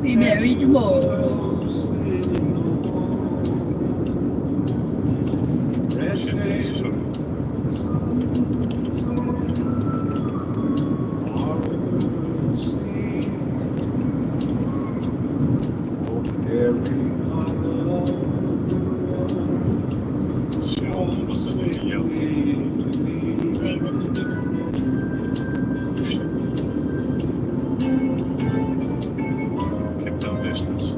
be married tomorrow. Keep no distance.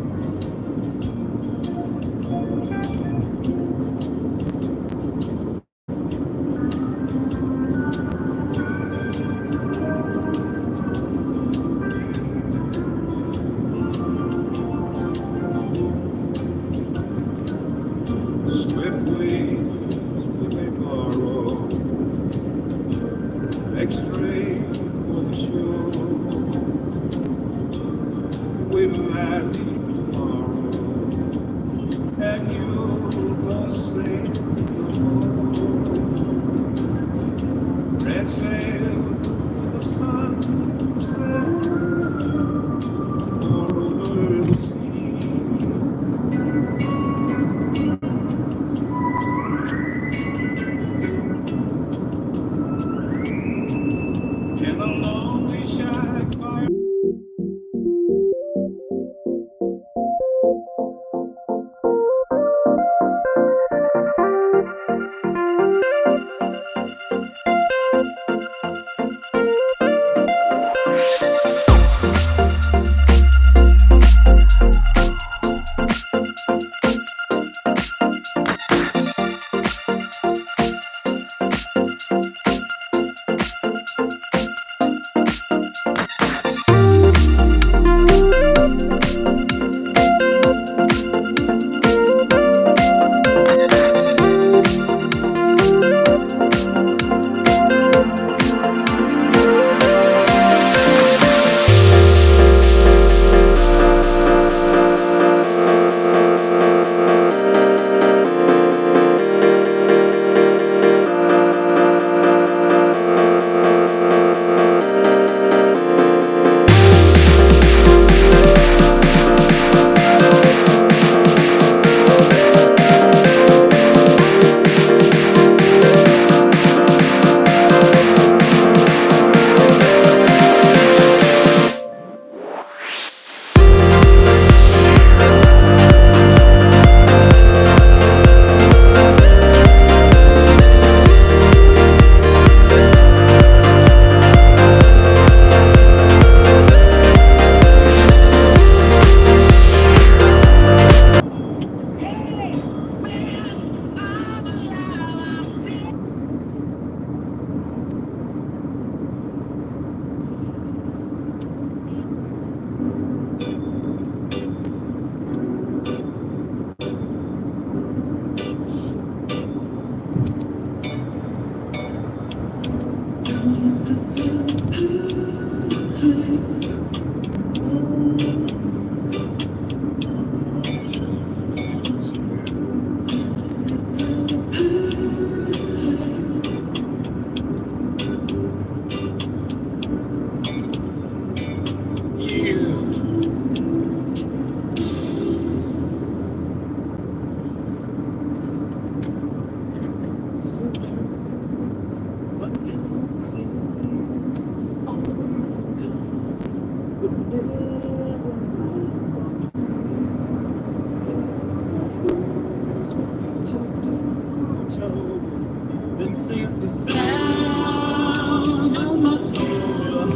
This is the sound of my soul.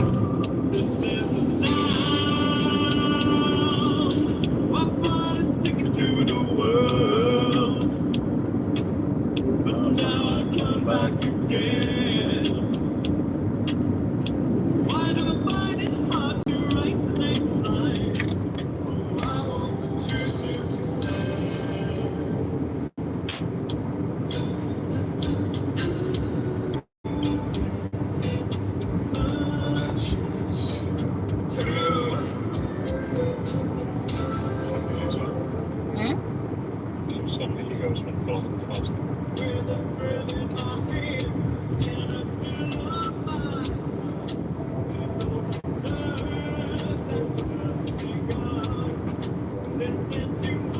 This is the sound. I bought a ticket to the world, but now I come back again. Why do I find it hard to write the next line? Oh, I want to choose what you say. Some egos van volgende vast. listening.